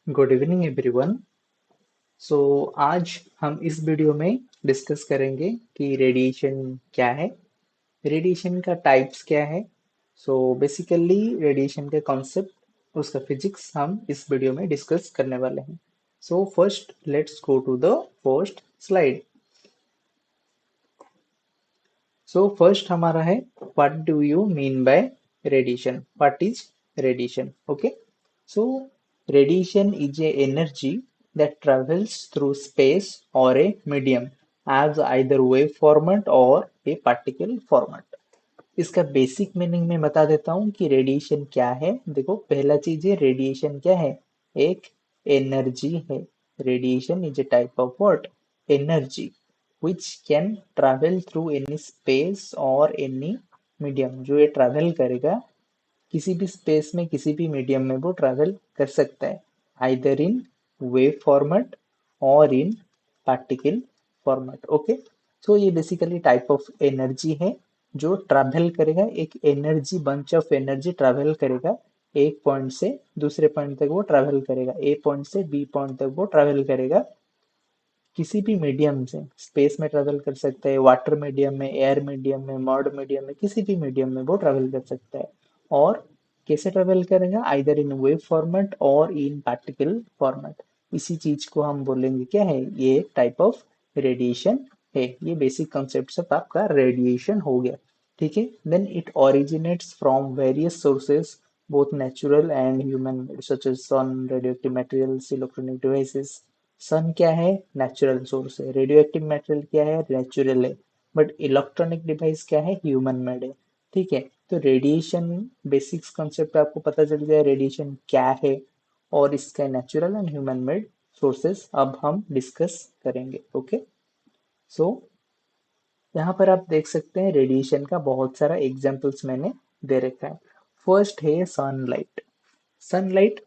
Good evening everyone. सो आज हम इस वीडियो में डिस्कस करेंगे कि रेडिएशन क्या है, रेडिएशन का टाइप्स क्या है। बेसिकली रेडिएशन का कॉन्सेप्ट, उसका फिजिक्स हम इस वीडियो में डिस्कस करने वाले हैं। First let's go to the first slide. First हमारा है, what do you mean by radiation, what is radiation. Okay, so radiation is a energy that travels through space or a medium as either wave format or a particle format। इसका basic meaning मैं बता देता हूँ कि radiation क्या है। देखो, पहला चीज है, रेडिएशन क्या है? एक एनर्जी है। Radiation is a type of what? Energy which can travel through any space or any medium। जो ये ट्रैवल करेगा किसी भी स्पेस में, किसी भी मीडियम में वो ट्रैवल कर सकता है, आइदर इन वेव फॉर्मेट और इन पार्टिकल फॉर्मेट। ओके, ये बेसिकली टाइप ऑफ एनर्जी है जो ट्रैवल करेगा। एक energy, bunch of energy travel करेगा, एक पॉइंट से दूसरे पॉइंट तक वो ट्रैवल करेगा, ए पॉइंट से बी पॉइंट तक वो ट्रैवल करेगा किसी भी मीडियम से। स्पेस में ट्रैवल कर सकता है, वाटर मीडियम में, एयर मीडियम में, मॉड मीडियम में, किसी भी मीडियम में वो ट्रैवल कर सकता है। और कैसे ट्रैवल करेगा? आइदर इन वेव फॉर्मेट और इन पार्टिकल फॉर्मेट। इसी चीज को हम बोलेंगे क्या है? ये टाइप ऑफ रेडिएशन है। ये बेसिक कॉन्सेप्ट सब आपका रेडिएशन हो गया। ठीक है, then it originates from various sources, both natural and human made, such as sun, radioactive materials, electronic devices। सन क्या है? नेचुरल सोर्स है। रेडियो एक्टिव मेटेरियल क्या है? नेचुरल है। बट इलेक्ट्रॉनिक डिवाइस क्या है? ह्यूमन मेड है। ठीक है, तो रेडिएशन बेसिक्स कॉन्सेप्ट आपको पता चल गया, रेडिएशन क्या है और इसका natural and human made sources अब हम डिस्कस करेंगे। ओके, सो यहाँ पर आप देख सकते हैं रेडिएशन का बहुत सारा एग्जाम्पल्स मैंने दे रखा है। फर्स्ट है सनलाइट। सनलाइट,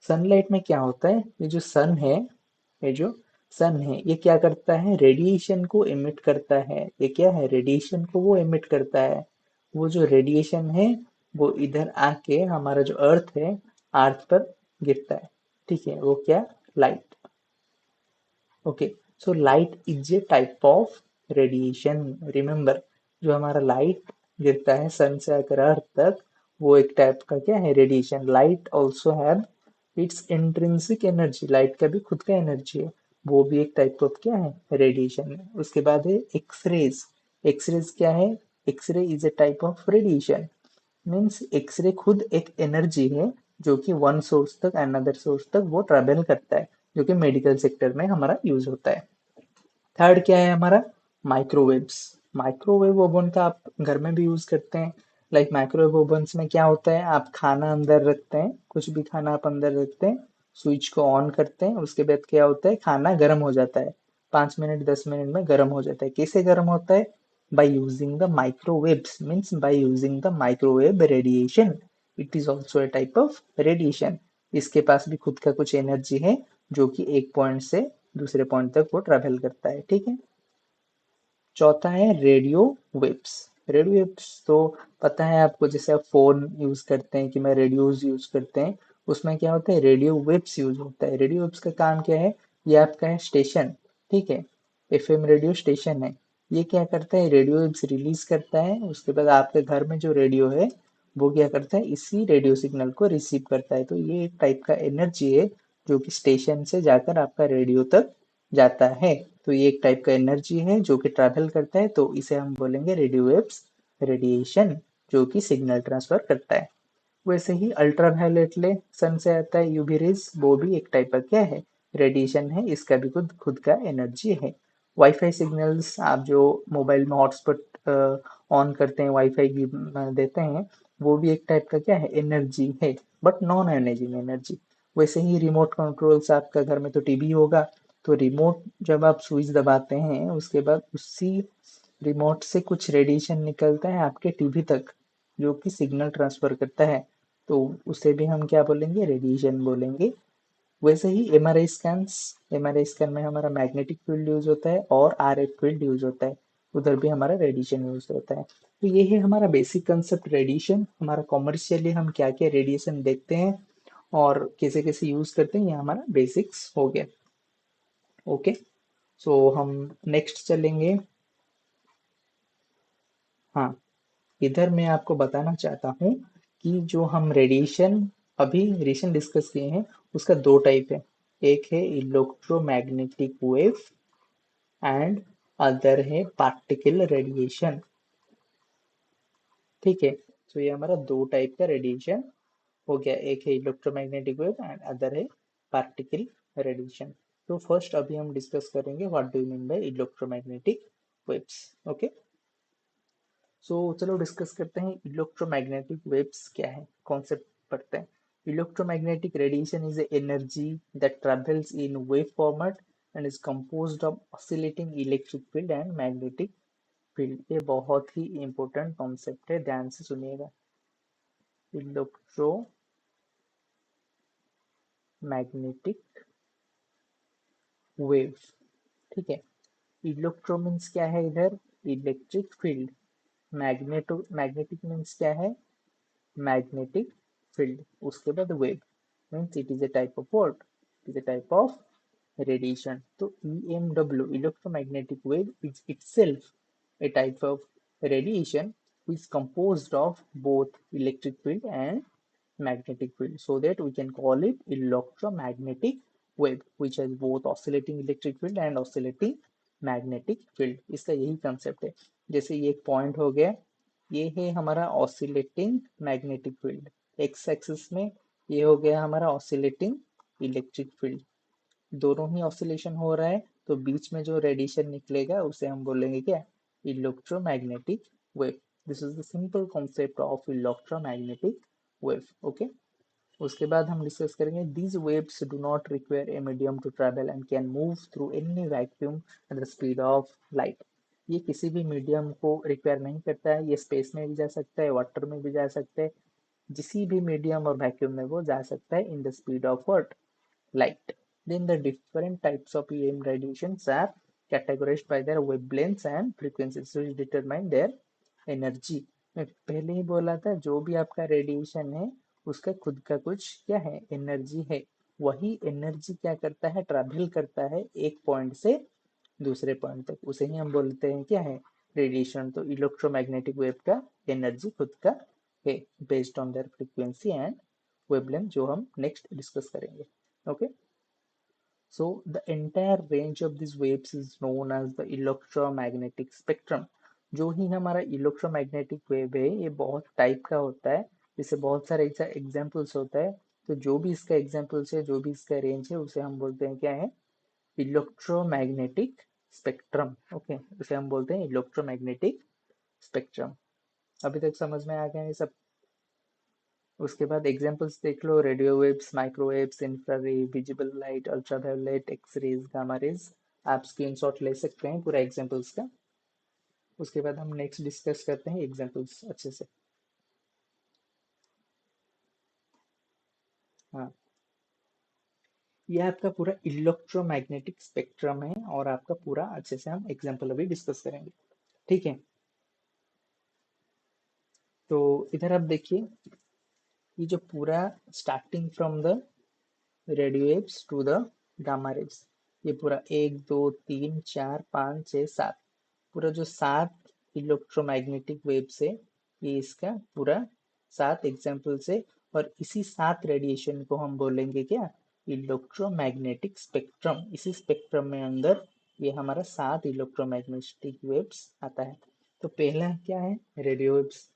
सनलाइट में क्या होता है? ये जो सन है, ये जो सन है, ये क्या करता है? रेडिएशन को एमिट करता है। ये क्या है? रेडिएशन को वो एमिट करता है। वो जो रेडिएशन है वो इधर आके हमारा जो अर्थ है, अर्थ पर गिरता है। ठीक है, वो क्या? Light. Okay, so light is a type of radiation. Remember, जो हमारा लाइट गिरता है सन से आकर अर्थ तक, वो एक टाइप का क्या है? Radiation. Light also have it's intrinsic energy. Light का भी खुद का एनर्जी है, वो भी एक टाइप ऑफ क्या है? रेडिएशन है। उसके बाद है एक्सरेज। एक्सरेज क्या है? X ray is a type of radiation. Means X ray खुद एक एनर्जी है जो कि वन सोर्स तक अनदर सोर्स तक वो ट्रेवल करता है, जो कि मेडिकल सेक्टर में हमारा यूज होता है। थर्ड क्या है हमारा? माइक्रोवेव्स। माइक्रोवेव ओवन का आप घर में भी यूज करते हैं। लाइक माइक्रोवेव ओवन्स में क्या होता है? आप खाना अंदर रखते हैं, कुछ भी खाना आप अंदर रखते हैं, स्विच को ऑन करते हैं, उसके बाद क्या होता है? खाना गर्म हो जाता है, 5 मिनट 10 मिनट में गर्म हो जाता है। कैसे गर्म होता है? by using the microwaves, means by using the microwave radiation। it is also a type of radiation। इसके पास भी खुद का कुछ एनर्जी है जो कि एक पॉइंट से दूसरे पॉइंट तक वो ट्रेवल करता है। ठीक है, चौथा है रेडियो वेव्स। रेडियो वेव्स तो पता है आपको, जैसे आप फोन यूज करते हैं कि मैं रेडियोज यूज करते हैं, उसमें क्या होता है? रेडियो वेव्स यूज होता है। रेडियो वेव्स का काम क्या है? ये आपका है स्टेशन। ठीक है, एफएम रेडियो स्टेशन है। ये क्या करता है? रेडियो वेव्स रिलीज करता है, उसके बाद आपके घर में जो रेडियो है वो क्या करता है? इसी रेडियो सिग्नल को रिसीव करता है। तो ये एक टाइप का एनर्जी है जो कि स्टेशन से जाकर आपका रेडियो तक जाता है। तो ये एक टाइप का एनर्जी है जो कि ट्रैवल करता है, तो इसे हम बोलेंगे रेडियो वेव्स रेडिएशन, जो कि सिग्नल ट्रांसफर करता है। वैसे ही अल्ट्रावायलेट ले सन से आता है यूवी रेज, वो भी एक टाइप का क्या है? रेडिएशन है। इसका भी खुद खुद का एनर्जी है। वाईफाई सिग्नल्स, आप जो मोबाइल में हॉटस्पॉट ऑन करते हैं, वाईफाई की देते हैं, वो भी एक टाइप का क्या है? एनर्जी है, बट नॉन एनर्जिंग एनर्जी। वैसे ही रिमोट कंट्रोल्स, आपका घर में तो टीवी होगा, तो रिमोट जब आप स्विच दबाते हैं उसके बाद उसी रिमोट से कुछ रेडिएशन निकलता है आपके टीवी तक, जो कि सिग्नल ट्रांसफर करता है, तो उसे भी हम क्या बोलेंगे? रेडिएशन बोलेंगे। वैसे ही एमआरआई स्कैन्स, एमआरआई स्कैन में हमारा मैग्नेटिक फील्ड यूज होता है और आरएफ फील्ड यूज होता है, उधर भी हमारा रेडिएशन यूज होता है। तो ये है हमारा बेसिक कंसेप्ट रेडिएशन। हमारा कॉमर्शियली हम क्या क्या रेडिएशन देखते हैं और कैसे कैसे यूज करते हैं, ये हमारा बेसिक्स हो गया। ओके, सो हम नेक्स्ट चलेंगे। हाँ, इधर मैं आपको बताना चाहता हूँ कि जो हम रेडिएशन अभी रेडिएशन डिस्कस किए हैं उसका दो टाइप है। एक है इलेक्ट्रोमैग्नेटिक वेव एंड अदर है पार्टिकल रेडिएशन। ठीक है, तो ये हमारा दो टाइप का रेडिएशन हो गया, एक है इलेक्ट्रोमैग्नेटिक वेव एंड अदर है पार्टिकल रेडिएशन। तो फर्स्ट अभी हम डिस्कस करेंगे what do you mean by electromagnetic waves. Okay, so चलो डिस्कस करते हैं इलेक्ट्रोमैग्नेटिक वेव्स क्या है, कॉन्सेप्ट पढ़ते हैं। Electromagnetic radiation is energy that travels in wave format and is composed of oscillating electric field and magnetic field. ये बहुत ही important concept है, ध्यान से सुनिएगा। इलेक्ट्रोमैग्नेटिक वेव, ठीक है। इलेक्ट्रो मीन्स क्या है इधर, इलेक्ट्रिक फील्ड। मैग्नेटिक मीन्स क्या है, मैग्नेटिक फील्ड। उसके बाद wave means it is a type of what, it is a type of radiation. तो EMW, electromagnetic wave, is itself a type of radiation which is composed of both electric field and magnetic field. So that we can call it electromagnetic wave, which has both oscillating electric field and oscillating magnetic field. इसका यही concept है। जैसे ये एक point हो गया, ये है हमारा oscillating magnetic field, x axis में ये हो गया हमारा ऑसिलेटिंग इलेक्ट्रिक फील्ड। दोनों ही ऑसिलेशन हो रहा है, तो बीच में जो रेडिएशन निकलेगा उसे हम बोलेंगे क्या, electromagnetic wave. This is the simple concept of electromagnetic wave. Okay, उसके बाद हम डिस्कस करेंगे these waves do not require a medium to travel and can move through any vacuum at the speed of light. ये किसी भी medium को require नहीं करता है, ये स्पेस में भी जा सकता है, वाटर में भी जा सकता है, किसी भी मीडियम और वैक्यूम में वो जा सकता है in the speed of what, light. Then the different types of EM radiations are categorized by their wavelengths and frequencies which determine their energy. मैं पहले ही बोला था जो भी आपका रेडिएशन है उसका खुद का कुछ क्या है, एनर्जी है। वही एनर्जी क्या करता है, ट्रैवल करता है एक पॉइंट से दूसरे पॉइंट तक, उसे ही हम बोलते हैं क्या है, रेडिएशन। तो इलेक्ट्रोमैग्नेटिक वेव का एनर्जी खुद का है, based on their frequency and wavelength, जो हम नेक्स्ट डिस्कस करेंगे। Okay, so the entire range of these waves is known as the electromagnetic spectrum. जो ही हमारा इलेक्ट्रोमैग्नेटिक वेव है ये बहुत टाइप का होता है, जैसे बहुत सारे एग्जाम्पल्स होता है। तो जो भी इसका एग्जाम्पल्स है, जो भी इसका रेंज है, उसे हम बोलते हैं क्या है, इलेक्ट्रोमैग्नेटिक स्पेक्ट्रम। ओके, उसे हम बोलते हैं इलेक्ट्रोमैग्नेटिक स्पेक्ट्रम। अभी तक समझ में आ गया ये सब। उसके बाद एग्जांपल्स देख लो, radio waves, microwaves, infrared, visible light, ultraviolet, X rays, gamma rays. आप स्क्रीनशॉट ले सकते हैं पूरा एग्जांपल्स का। उसके बाद हम नेक्स्ट डिस्कस करते हैं एग्जांपल्स अच्छे से। हाँ, ये आपका पूरा इलेक्ट्रोमैग्नेटिक स्पेक्ट्रम है और आपका पूरा अच्छे से हम एग्जांपल अभी डिस्कस करेंगे। ठीक है, तो इधर आप देखिए, ये जो पूरा starting from the radio waves to the gamma rays, ये पूरा एक दो तीन चार पाँच छः सात, पूरा जो सात इलेक्ट्रोमैग्नेटिक वेव्स है, ये इसका पूरा सात एग्जाम्पल्स है। और इसी सात रेडिएशन को हम बोलेंगे क्या, इलेक्ट्रोमैग्नेटिक स्पेक्ट्रम। इसी स्पेक्ट्रम में अंदर ये हमारा सात इलेक्ट्रोमैग्नेटिक वेव्स आता है। तो पहला क्या है, रेडियो वेव्स।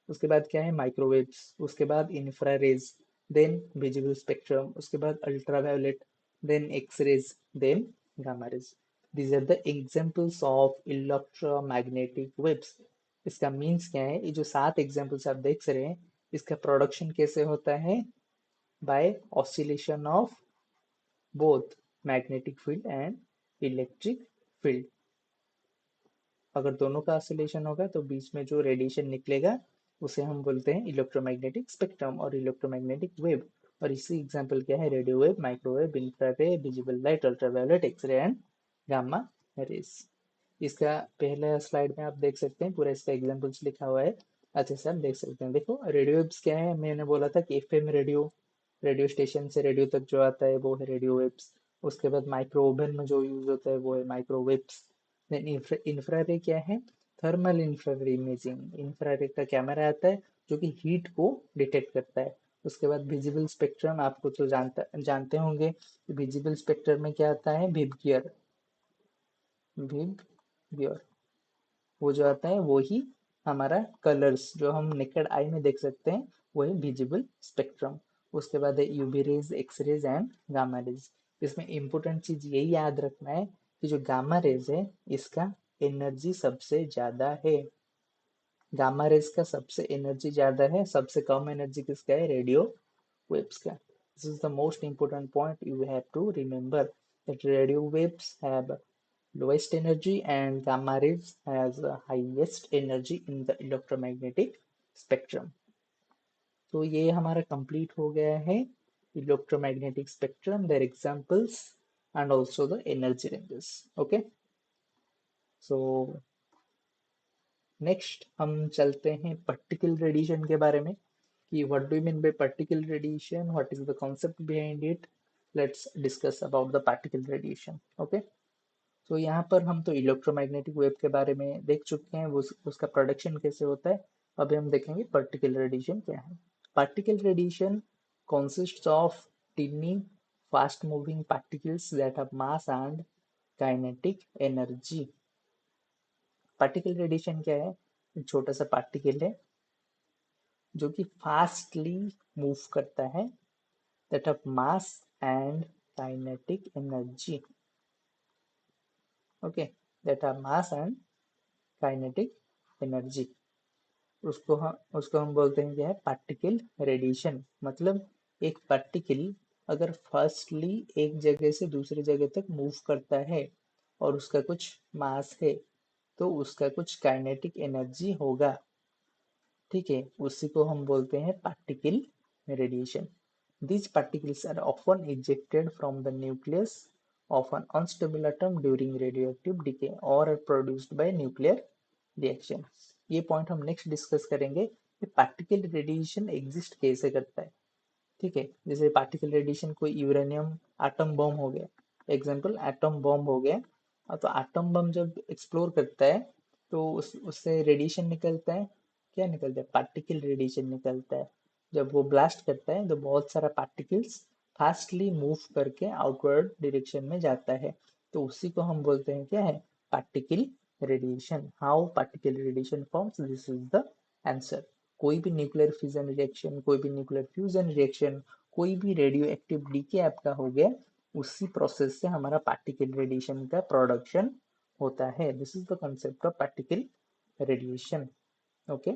उसके बाद क्या है, माइक्रोवेव्स। उसके बाद इंफ्रारेज, देन विजिबल स्पेक्ट्रम। उसके बाद ultraviolet, then X rays, then gamma rays. These are the examples of electromagnetic waves. इसका मीन्स क्या है, ये जो सात एग्जाम्पल्स आप देख रहे हैं, इसका प्रोडक्शन कैसे होता है, by oscillation of both magnetic field and electric field. अगर दोनों का ऑसिलेशन होगा तो बीच में जो रेडिएशन निकलेगा उसे हम बोलते हैं इलेक्ट्रोमैग्नेटिक स्पेक्ट्रम और इलेक्ट्रोमैग्नेटिक वेव। और इसी एग्जाम्पल क्या है, radio wave, microwave, infrared, visible light, ultraviolet, X ray and gamma rays. इसका पहला स्लाइड में आप देख सकते हैं, पूरा इसका एग्जाम्पल्स लिखा हुआ है, अच्छे से आप देख सकते हैं। देखो रेडियो वेव्स क्या है, मैंने बोला था कि एफएम रेडियो, रेडियो स्टेशन से रेडियो तक जो आता है वो है रेडियो वेव्स। उसके बाद माइक्रो ओवन में जो यूज होता है वो है माइक्रोवेव्स। देन इंफ्रारेड क्या है? Thermal infrared imaging. इंफ्रारेड का कैमरा आता है जो कि हीट को डिटेक्ट करता है। उसके बाद विजिबल स्पेक्ट्रम, आपको तो जानते होंगे विजिबल स्पेक्ट्रम में क्या आता है? विब गियर। विब गियर वो जो आता है वो ही हमारा कलर्स जो हम नेकेड आई में देख सकते हैं वो है विजिबल स्पेक्ट्रम। उसके बाद है UV rays, X rays and gamma rays. इसमें इंपॉर्टेंट चीज यही याद रखना है कि जो गामा रेज है इसका एनर्जी सबसे ज्यादा है। गामा रेज का सबसे एनर्जी ज्यादा है, सबसे कम एनर्जी किसका है? रेडियो waves का। This is the most important point you have to remember, that radio waves have lowest energy and gamma rays has the highest energy in the electromagnetic spectrum। तो ये हमारा complete हो गया है electromagnetic spectrum, their examples and also the energy ranges। Okay, so next हम चलते हैं particle radiation के बारे में कि what do you mean by particle radiation, what is the concept behind it। Let's discuss about the particle radiation। Okay, तो यहाँ पर हम तो इलेक्ट्रोमैग्नेटिक वेव के बारे में देख चुके हैं, वो उसका प्रोडक्शन कैसे होता है। अभी हम देखेंगे पार्टिकल रेडिएशन क्या है। Particle radiation consists of tiny fast moving particles that have mass and kinetic energy। Particle radiation क्या है? एक छोटा सा पार्टिकल है जो कि फास्टली मूव करता है, that have mass and kinetic energy। okay, that have mass and kinetic energy। उसको हम बोलते हैं क्या है? Particle radiation. मतलब एक पार्टिकल अगर फर्स्टली एक जगह से दूसरी जगह तक मूव करता है और उसका कुछ मास है तो उसका कुछ काइनेटिक एनर्जी होगा। ठीक है, उसी को हम बोलते हैं particle radiation. These particles are often ejected from the nucleus of an unstable atom during radioactive decay or are produced by nuclear reaction। ये पॉइंट हम नेक्स्ट डिस्कस करेंगे कि पार्टिकल रेडिएशन एग्जिस्ट कैसे करता है। ठीक है, जैसे पार्टिकल रेडिएशन कोई यूरेनियम एटम बम हो गया, एग्जांपल एटम बम हो गया। तो एटम बम जब एक्सप्लोर करता है तो उससे रेडिएशन निकलता है। क्या निकलता है? पार्टिकल रेडिएशन निकलता है। जब वो ब्लास्ट करता है तो बहुत सारा पार्टिकल्स फास्टली मूव करके आउटवर्ड डायरेक्शन में जाता है, तो उसी को हम बोलते हैं क्या है? Particle radiation. How particle radiation forms, this is the answer. कोई भी न्यूक्लियर फिजन रिएक्शन, कोई भी न्यूक्लियर फ्यूजन रिएक्शन, कोई भी रेडियो एक्टिव डीके आपका हो गया, उसी प्रोसेस से हमारा पार्टिकल रेडिएशन का प्रोडक्शन होता है। This is the concept of particle radiation. Okay,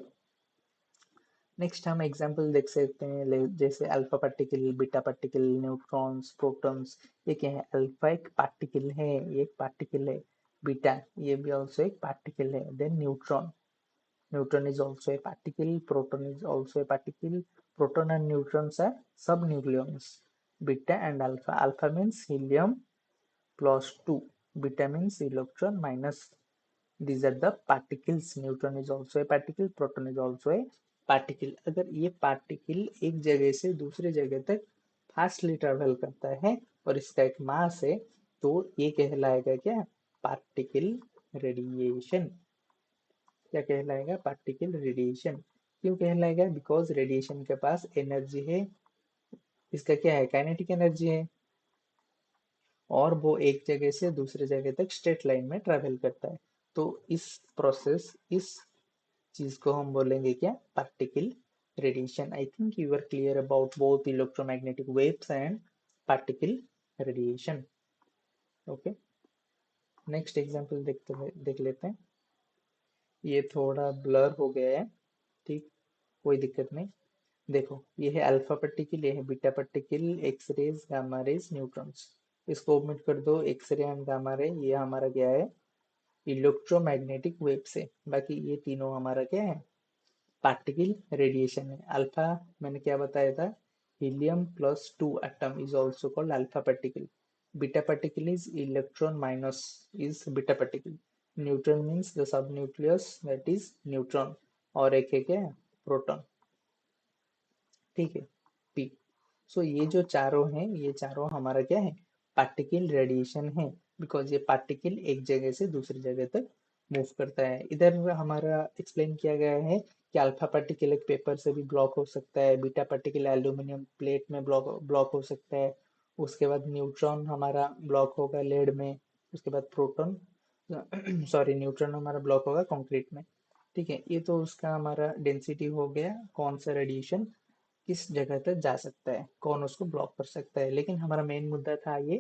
next हम एग्जांपल देख सकते हैं जैसे alpha particle, beta particle, neutrons, protons. ये क्या है? अल्फा एक पार्टिकल है, ये एक पार्टिकल है। बीटा ये भी ऑल्सो एक पार्टिकल है। Then neutron, neutron is also a particle, proton is also a particle। Proton and neutrons are subnucleons। Beta and alpha, alpha means helium plus 2, beta means electron minus। These are the particles। Neutron is also a particle, proton is also a particle। अगर ये particle एक जगह से दूसरे जगह तक fastly travel करता है और इसका एक मास है तो ये कहलाएगा क्या? Particle radiation. क्या कहलाएगा? Particle radiation. क्यों कहलाएगा? बिकॉज रेडिएशन के पास एनर्जी है, इसका क्या है? काइनेटिक एनर्जी है, और वो एक जगह से दूसरे जगह तक स्ट्रेट लाइन में ट्रेवल करता है। तो इस प्रोसेस, इस चीज को हम बोलेंगे क्या? Particle radiation. I think you are clear about both electromagnetic waves and particle radiation. Okay, next example देख लेते हैं। ये थोड़ा ब्लर हो गया है, ठीक, कोई दिक्कत नहीं। देखो, ये है अल्फा पार्टिकल, ये है beta particle, X rays, gamma rays, neutrons. इसको ओमिट कर दो, X ray and gamma ray, ये हमारा क्या है? इलेक्ट्रोमैग्नेटिक वेव से। बाकी ये तीनों हमारा क्या है? पार्टिकल रेडिएशन है। अल्फा मैंने क्या बताया था? Helium plus 2 atom is also called alpha particle. Beta particle is electron minus is beta particle. Neutron means the sub nucleus that is neutron. और एक है क्या? प्रोटॉन। ठीक है, पी। सो ये जो चारों हैं, ये चारों हमारा क्या है, पार्टिकल रेडिएशन है, बिकॉज ये पार्टिकल एक जगह से दूसरी जगह तक मूव करता है। इधर हमारा एक्सप्लेन किया गया है कि अल्फा पार्टिकल एक पेपर से भी ब्लॉक हो सकता है, बीटा पार्टिकल एल्यूमिनियम प्लेट में ब्लॉक हो सकता है, उसके बाद न्यूट्रॉन हमारा ब्लॉक होगा लेड में, उसके बाद प्रोटॉन सॉरी न्यूट्रॉन हमारा ब्लॉक होगा कंक्रीट में। ठीक है, ये तो उसका हमारा डेंसिटी हो गया, कौन सा रेडिएशन किस जगह तक जा सकता है, कौन उसको ब्लॉक कर सकता है। लेकिन हमारा मेन मुद्दा था ये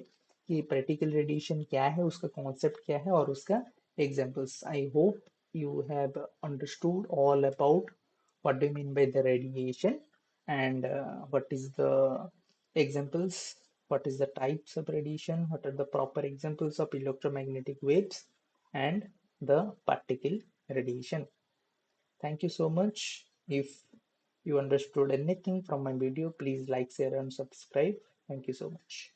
कि प्रैक्टिकल रेडिएशन क्या है, उसका कॉन्सेप्ट क्या है और उसका examples. I hope you have understood all about what do you mean by the radiation, and what is the examples, what is the types of radiation, what are the proper examples of electromagnetic waves and the particle radiation. Thank you so much. If you understood anything from my video, please like, share and subscribe. Thank you so much.